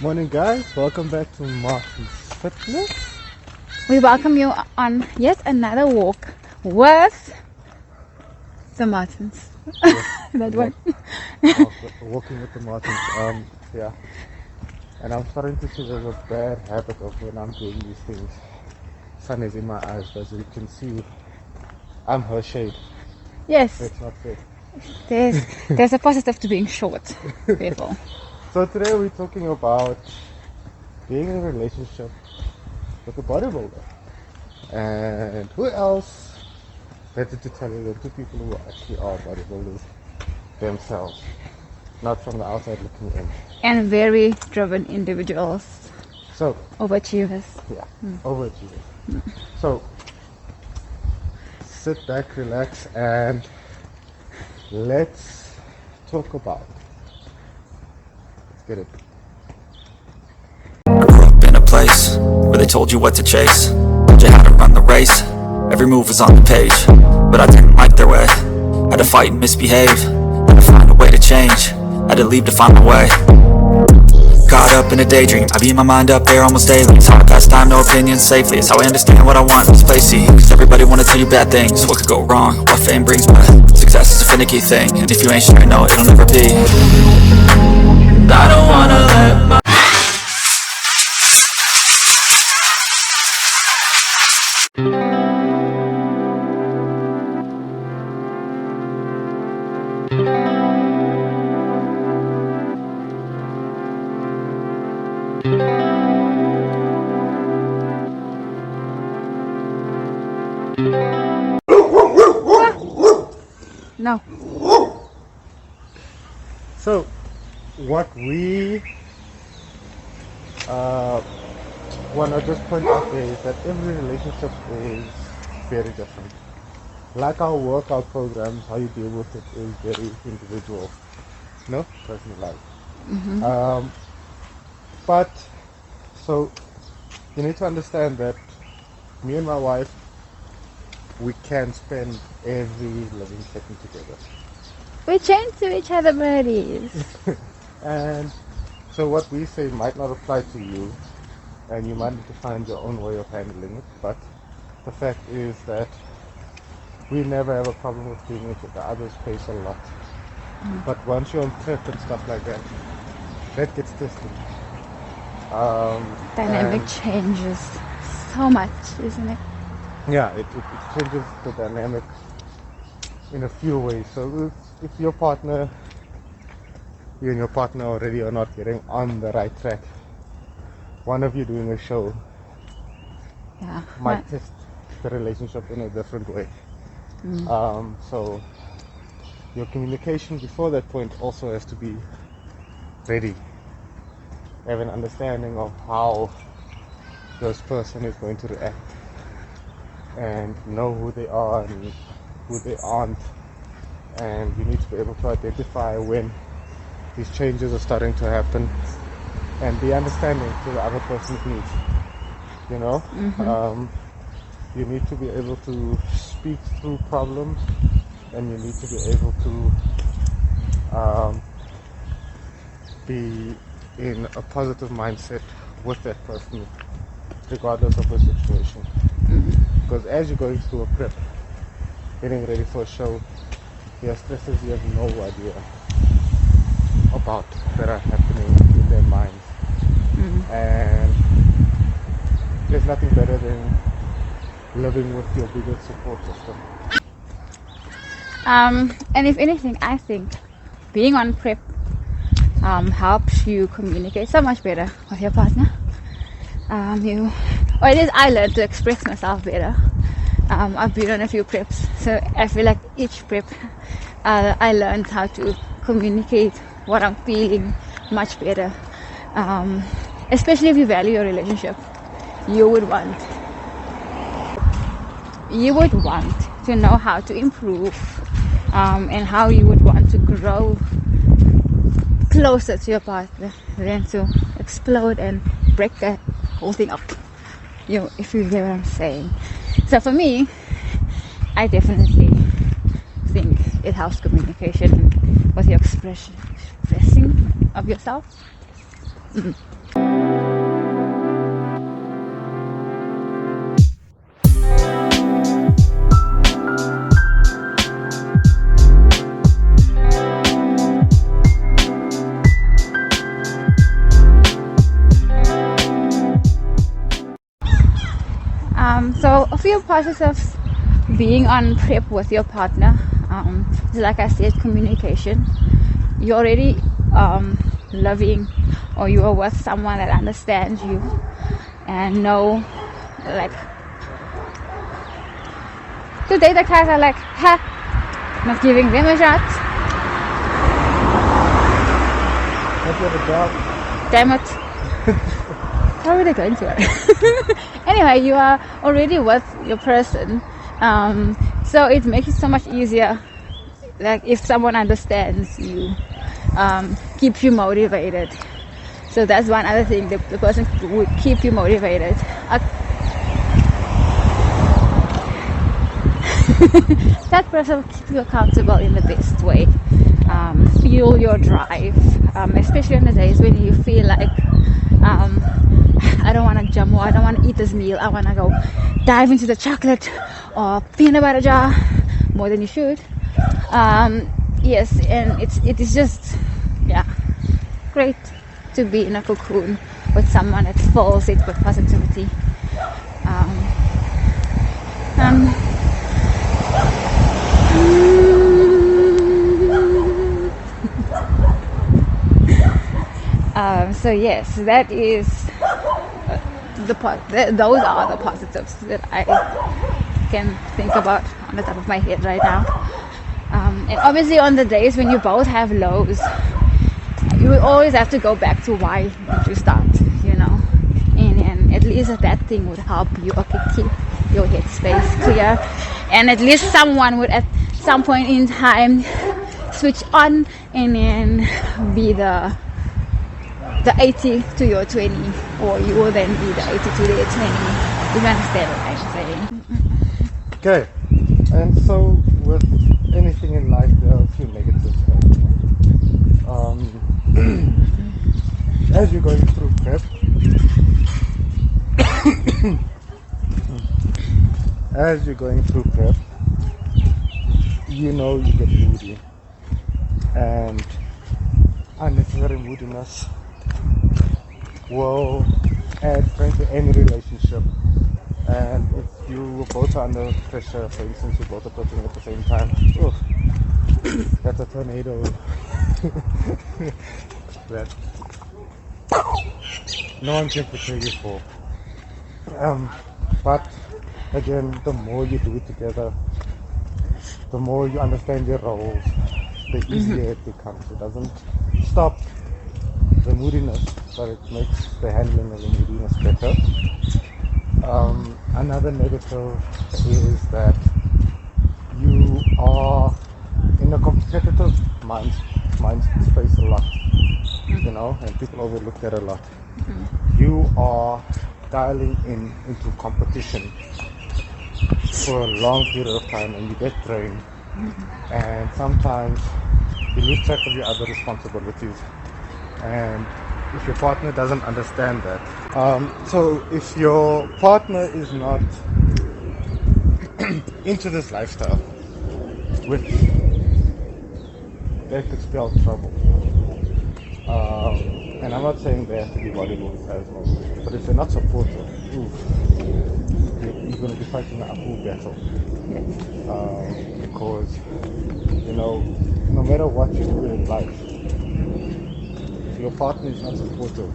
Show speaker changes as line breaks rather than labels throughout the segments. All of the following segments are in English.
Morning guys, welcome back to Martin's Fitness.
We welcome you on yet another walk with the Martins. That one.
Walking with the Martins. Yeah. And I'm starting to see there's a bad habit of when I'm doing these things. Sun is in my eyes, but as you can see, I'm her shade.
Yes.
It's not fair.
There's a positive to being short, people.
So today we're talking about being in a relationship with a bodybuilder. And who else better to tell you than two people who actually are bodybuilders themselves, not from the outside looking in.
And very driven individuals.
So,
overachievers.
Yeah, overachievers. So, sit back, relax, and let's talk about it. Let's get it.
I grew up in a place where they told you what to chase, told you how to run the race. Every move was on the page, but I didn't like their way. Had to fight and misbehave, had to find a way to change, had to leave to find my way. Caught up in a daydream, I beat my mind up there almost daily. It's how I pass time, no opinions safely. It's how I understand what I want in this place, see. Cause everybody wanna tell you bad things, what could go wrong, what fame brings, but success is a finicky thing. And if you ain't sure, no, it'll never be. And I don't wanna let my
No.
So, what we want to just point out there is that every relationship is very different. Like our workout programs, how you deal with it is very individual, no, personalized. But so you need to understand that me and my wife, we can spend every living second together.
We change to each other, buddies.
And so what we say might not apply to you, and you might need to find your own way of handling it, but the fact is that we never have a problem with doing it with the others pace a lot. But once you're on prep and stuff like that, that gets tested.
Dynamic changes so much, isn't it?
Yeah, it changes the dynamic in a few ways. So if your partner, you and your partner already are not getting on the right track, one of you doing a show might test the relationship in a different way. So your communication before that point also has to be ready. Have an understanding of how this person is going to react, and know who they are and who they aren't, and you need to be able to identify when these changes are starting to happen and be understanding to the other person's needs. You know, you need to be able to speak through problems, and you need to be able to be in a positive mindset with that person regardless of the situation. Because as you're going through a prep, getting ready for a show, there are stresses you have no idea about that are happening in their minds. And there's nothing better than living with your biggest support system.
And if anything, I think being on prep helps you communicate so much better with your partner. Or at least I learned to express myself better. I've been on a few preps, so I feel like each prep I learned how to communicate what I'm feeling much better. Especially if you value your relationship, you would want to know how to improve, and how you would want to grow closer to your partner than to explode and break the whole thing up. If you get what I'm saying. So for me, I definitely think it helps communication with your expressing of yourself. So a few positives being on prep with your partner, like I said, communication. You're already loving, or you are with someone that understands you and know, like, today the guys are like, ha, not giving them a shot.
Hope you have a job.
Damn it. How are they going to? Anyway, you are already with your person, so it makes it so much easier. Like if someone understands you, keeps you motivated. So that's one other thing. The person would keep you motivated. That person will keep you accountable in the best way. Fuel your drive, especially on the days when you feel like I don't want to jump, or I don't want to eat this meal, I want to go dive into the chocolate or peanut butter jar more than you should. Yes, and it is just, yeah, great to be in a cocoon with someone that fills it with positivity. So yes, that is those are the positives that I can think about on the top of my head right now. And obviously on the days when you both have lows, you will always have to go back to why did you start, you know, and at least that thing would help you, okay, keep your headspace clear, and at least someone would at some point in time switch on and then be the 80 to your 20, or you will then be the 80 to their 20. You understand what I'm saying?
Okay, and so with anything in life, there are a few negatives. As you're going through prep, you know you get moody, and unnecessary moodiness will add strength to any relationship. And if you both are under pressure, for instance, you both are talking at the same time, that's a tornado that no one can prepare you for. But again, the more you do it together, the more you understand your roles, the easier it becomes. It doesn't stop the moodiness, but it makes the handling of the moodiness better. Another negative is that you are in a competitive mind space a lot, you know, and people overlook that a lot. You are dialing into competition for a long period of time, and you get drained, and sometimes you lose track of your other responsibilities. And if your partner doesn't understand that, so if your partner is not into this lifestyle, which they could spell trouble. And I'm not saying they have to be bodybuilders as well, but if they're not supportive, you're going to be fighting an uphill battle. Because, you know, no matter what you do in life, if your partner is not supportive,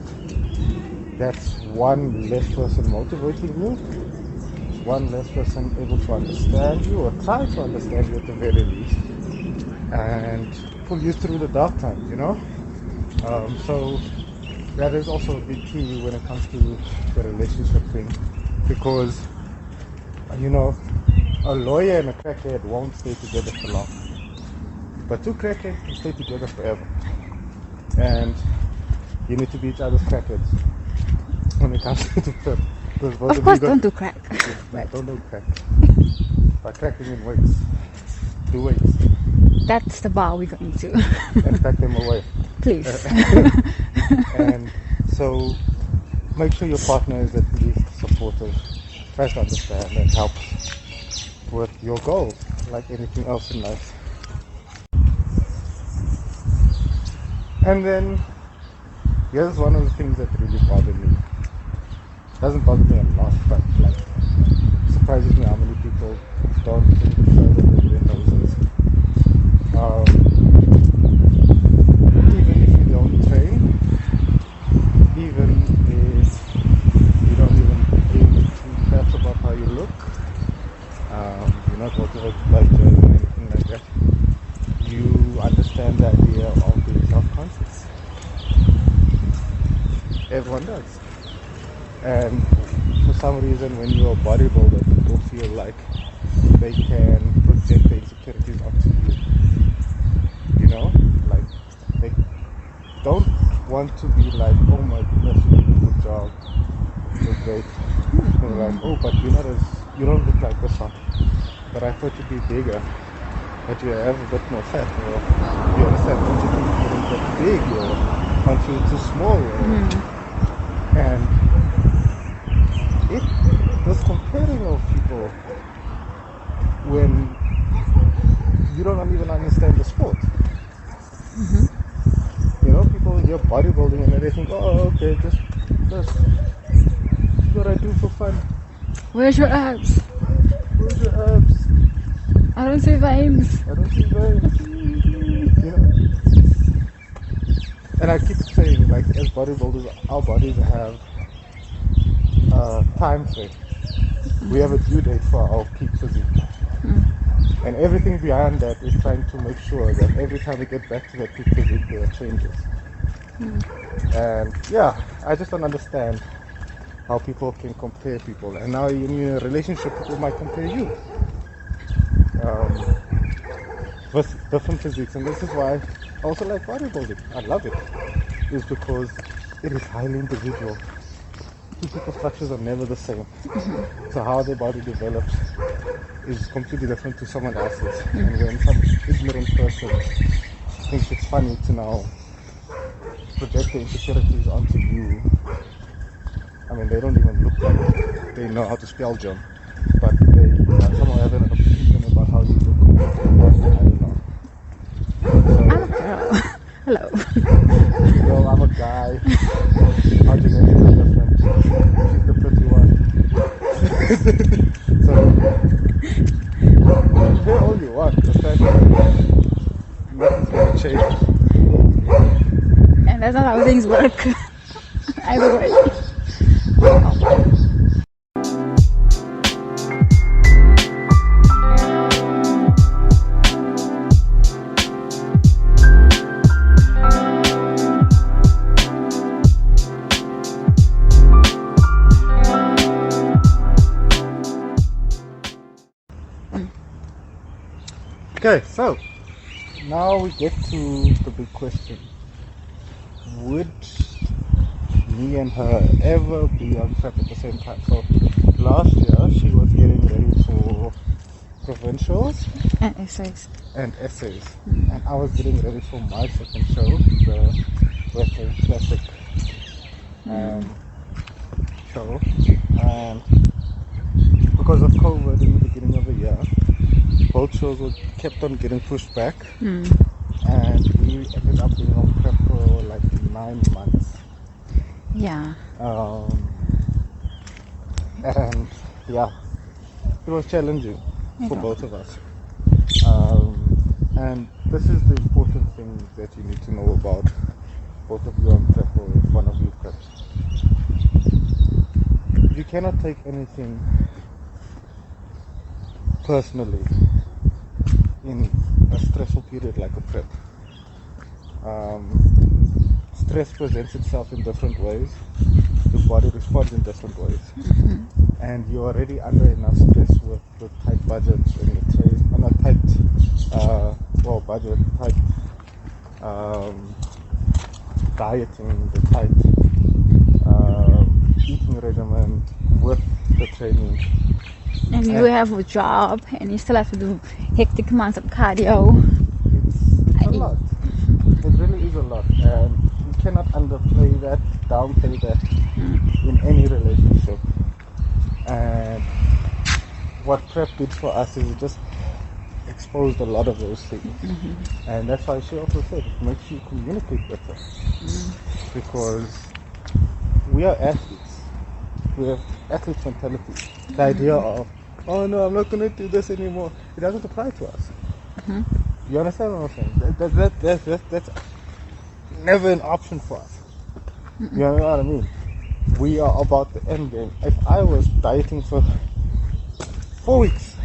that's one less person motivating you, one less person able to understand you, or try to understand you at the very least, and pull you through the dark times, you know. So that is also a big key when it comes to the relationship thing, because, you know, a lawyer and a crackhead won't stay together for long, but two crackheads can stay together forever. And you need to be each other's crackheads when it comes to prep.
Of course, don't do crack.
Yeah, don't do crack. By cracking in weights, do weights.
That's the bar we're going to.
And pack them away.
Please.
And so make sure your partner is at least supportive, tries to understand and help with your goals, like anything else in life. And then here's one of the things that really bother me. It doesn't bother me a lot, but like surprises me how many people don't think further than their noses. Even if you don't train, even if you don't even aim too fast about how you look, you're not walking out to blood journey or anything like that, you understand the idea of being self-conscious. Everyone does. And for some reason, when you're a bodybuilder, people feel like they can project their insecurities onto you. You know? Like, they don't want to be like, oh my goodness, you did a good job. You're great. They're like, oh, but you don't look like this one. But I thought you'd be bigger. But you have a bit more fat. Or you understand, don't you think you're a bit big? Or aren't you too small? And this comparing of people when you don't even understand the sport. You know, people hear bodybuilding and they think, oh, okay, just this is what I do for fun.
Where's your abs?
Where's your abs?
I don't see veins.
I don't see veins. You know? And I keep saying, like, as bodybuilders, our bodies have a time frame. We have a due date for our peak physique. And everything beyond that is trying to make sure that every time we get back to that peak physique, there are changes. And yeah, I just don't understand how people can compare people. And now in a relationship, people might compare you with different physiques. And this is why I also like bodybuilding. I love it. Is because it is highly individual. Two people's structures are never the same. So how their body develops is completely different to someone else's. And when some ignorant person thinks it's funny to now project their insecurities onto you, I mean, they don't even look like they know how to spell John, but they somehow have an opinion about how you look. I don't know.
I'm a girl. Hello.
Well, I'm a guy. Our genetics are different. She's the pretty one. So, compare all you want. The fact that nothing's going to change.
And that's not how things work. Either way.
Okay, so now we get to the big question. Would me and her ever be on prep at the same time? So last year she was getting ready for provincials
And essays.
and essays, and I was getting ready for my second show, the Western Classic show. And because of COVID in the beginning of the year, both shows kept on getting pushed back, and we ended up being on prep for like 9 months.
Yeah.
And yeah, it was challenging for both of us. And this is the important thing that you need to know about both of you on prep or if one of you preps. You cannot take anything personally in a stressful period like a prep. Stress presents itself in different ways. The body responds in different ways. And you're already under enough stress with the tight budgets and the trade, and a tight budget, tight dieting, the tight eating regimen with the training.
And you have a job and you still have to do hectic amounts of cardio.
It's a lot. It really is a lot, and you cannot underplay that, downplay that in any relationship. And what prep did for us is it just exposed a lot of those things. And that's why she also said it makes you communicate better. Because we are athletes. We have athlete mentality. The idea of oh no, I'm not gonna do this anymore. It doesn't apply to us. You understand what I'm saying? That's never an option for us. You know what I mean? We are about the end game. If I was dieting for 4 weeks,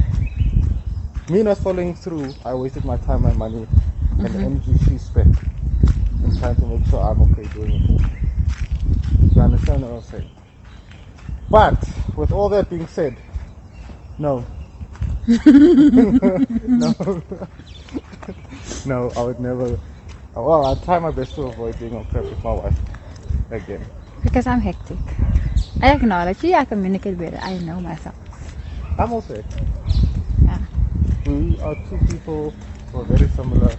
me not following through, I wasted my time and money and the energy she spent in trying to make sure I'm okay doing it. You understand what I'm saying? But with all that being said, no. No. No, I would never. Well, I'll try my best to avoid being on prep with my wife again.
Because I'm hectic. I acknowledge you, I communicate better. I know myself.
I'm also.
Yeah.
We are two people who are very similar.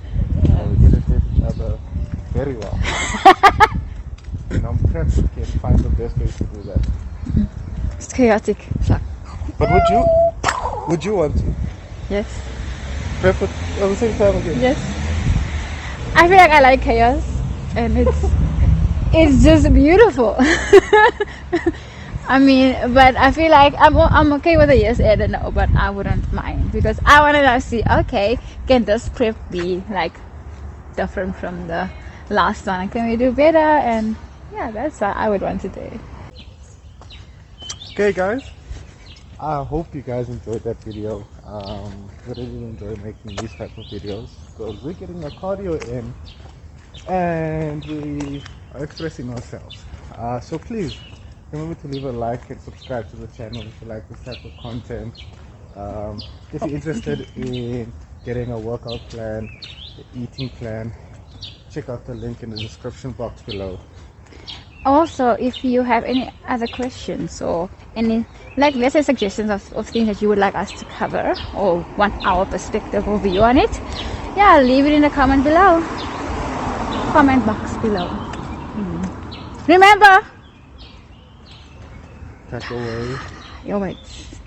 And we irritate each other very well. And on prep, we can find the best way to do that.
It's chaotic. So,
But would you want to
yes.
prep at the same time again?
Yes. I feel like I like chaos, and it's just beautiful. I mean, but I feel like I'm okay with a yes and a no, but I wouldn't mind because I want to see, okay, can this prep be like different from the last one? Can we do better? And yeah, that's what I would want to do.
Okay, guys. I hope you guys enjoyed that video. We really enjoy making these type of videos because we're getting our cardio in and we are expressing ourselves. So please remember to leave a like and subscribe to the channel if you like this type of content. If you're interested in getting a workout plan, an eating plan, check out the link in the description box below.
Also, if you have any other questions or any, like, let's say suggestions of things that you would like us to cover or want our perspective or view on it, yeah, leave it in the comment below. Comment box below. Remember,
Take away
your weights.